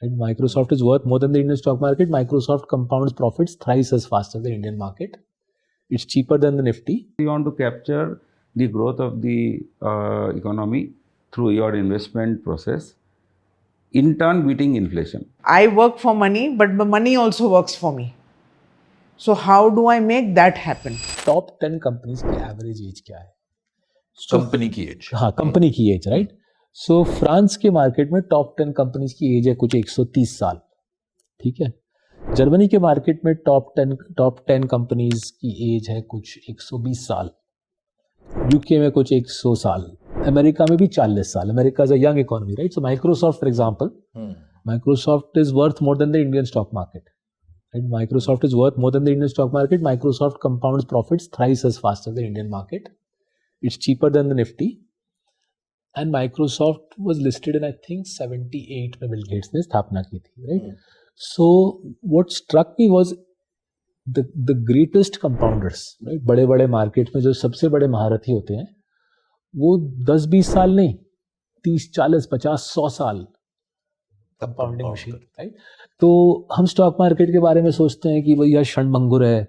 And Microsoft is worth more than the Indian stock market. Microsoft compounds profits thrice as fast as the Indian market. It's cheaper than the Nifty. You want to capture the growth of the economy through your investment process, in turn beating inflation. I work for money, but the money also works for me. So how do I make that happen? Top 10 companies की average age क्या है? Company की as, हाँ, company की as, right. सो France के market में top 10 companies की as है कुछ 130 साल. ठीक है. जर्मनी के मार्केट में टॉप 10 कंपनीज की एज है कुछ 120 साल. यूके में कुछ 100 साल. अमेरिका में भी 40 साल. America is a young economy, right. So Microsoft for example, Microsoft is worth more than the Indian stock market. Right? Microsoft is worth more than the Indian stock market. Microsoft compounds profits thrice as fast as the Indian market. It's cheaper than the Nifty. And Microsoft was listed in, I think, 78 में Bill Gates ने स्थापना की थी, right? So what struck me was the greatest compounders, right? बड़े बड़े market में जो सबसे बड़े महारथी होते हैं वो 10-20 साल नहीं, 30, 40, 50, 100 साल कंपाउंडिंग मशीन, राइट. तो हम स्टॉक मार्केट के बारे में सोचते हैं कि भैया क्षणभंगुर है,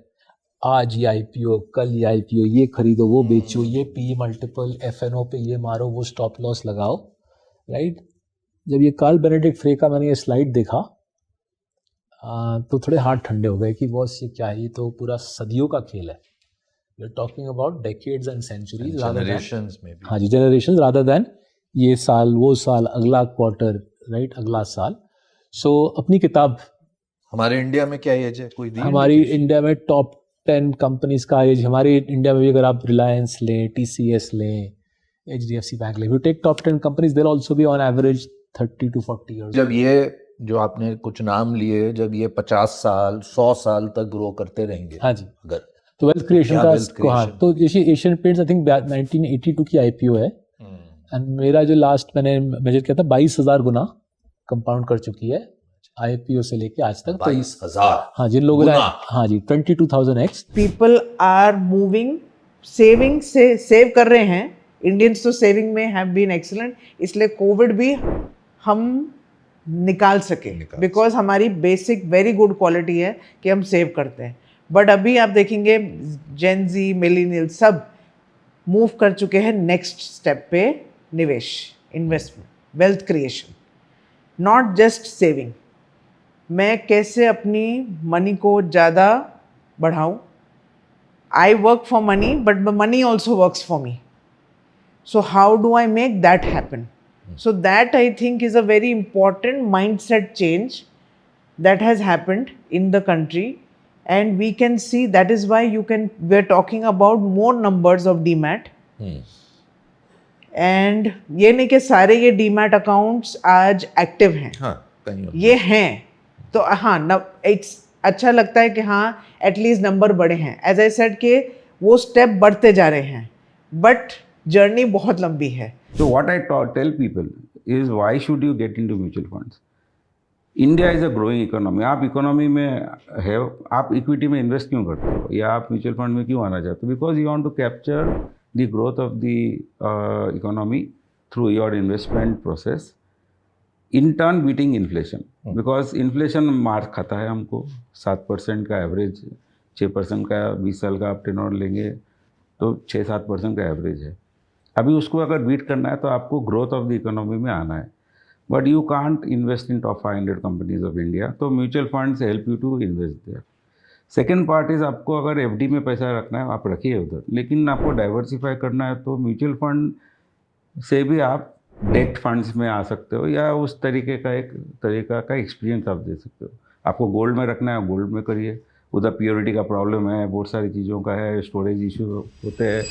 आज ये आईपीओ, कल ये आईपीओ, ये खरीदो, वो बेचो, ये पी मल्टीपल, एफएनओ पे ये मारो, वो स्टॉप लॉस लगाओ, राइट. जब ये कार्ल बेनेडिक्ट फ्रे का मैंने ये स्लाइड देखा तो थोड़े हाथ ठंडे हो गए कि बॉस ये क्या है, ये तो पूरा सदियों का खेल है. We are talking about decades and centuries, generations में भी. हाँ जी, जनरेशंस रादर देन ये साल, वो साल, अगला क्वार्टर, राइट, अगला साल. सो अपनी किताब, हमारे इंडिया में क्या एज है, कोई दी? हमारी इंडिया में टॉप 10 कंपनीज का एज, हमारी इंडिया में भी अगर आप रिलायंस लें, टीसीएस लें, एचडीएफसी बैंक लें, you take top 10 companies, there also be on average 30 to 40 years. जब ये जो आपने कुछ नाम लिए, जब ये 50 साल 100 साल तक ग्रो करते रहेंगे, हाँ जी, अगर तो वेल्थ क्रिएशन का हाँ, तो जैसे एशियन पेंट्स आई थिंक 1982 की आईपीओ है. एंड मेरा जो लास्ट मैंने मेजर किया था 22,000 गुना कंपाउंड कर चुकी है आईपीओ से लेके आज तक. 22,000. हाँ, जिन लोगों ने, हाँ जी, 22,000x. People are moving, saving से सेव कर रहे हैं. इंडियंस तो सेविंग में हैव बीन एक्सीलेंट, इसलिए कोविड भी हम निकाल सके बिकॉज हमारी बेसिक वेरी गुड क्वालिटी है कि हम सेव करते हैं. बट अभी आप देखेंगे जेन जी, मिलेनियल सब मूव कर चुके हैं नेक्स्ट स्टेप पे, निवेश, investment, wealth creation, not just saving. मैं कैसे अपनी मनी को ज़्यादा बढ़ाऊं. I work for money but the money also works for me. So how do I make that happen? So that I think is a very important mindset change that has happened in the country, and we can see that is why we're talking about more numbers of DMAT. And ये नहीं कि सारे ये DMAT accounts आज active हैं. हाँ, कहीं ये हैं तो हाँ, it's अच्छा लगता है कि हाँ एटलीस्ट नंबर बड़े हैं. एज आई सेड कि वो स्टेप बढ़ते जा रहे हैं, बट जर्नी बहुत लंबी है. So what I tell people is, why should you get into mutual funds? India is a growing economy. आप इकोनॉमी में है, आप इक्विटी में इन्वेस्ट क्यों करते हो या आप म्यूचुअल फंड में क्यों आना चाहते हो? Because you want to capture the growth of the economy through your investment process, in turn beating inflation. Because inflation मार खाता है हमको. 7% का एवरेज, 6% का 20 साल का आप टेनोर लेंगे तो 6-7% का एवरेज है. अभी उसको अगर बीट करना है तो आपको ग्रोथ ऑफ द इकोनॉमी में आना है. But you can't invest in top 500 companies of India. तो mutual funds help you to invest there. Second part is, आपको अगर एफडी में पैसा रखना है आप रखिए उधर, लेकिन आपको डाइवर्सिफाई करना है तो म्यूचुअल फंड से भी आप डेट फंड्स में आ सकते हो, या उस तरीके का एक तरीका का एक्सपीरियंस आप दे सकते हो. आपको गोल्ड में रखना है गोल्ड में करिए, उधर प्योरिटी का प्रॉब्लम है, बहुत सारी चीज़ों का है, स्टोरेज इशू होते हैं.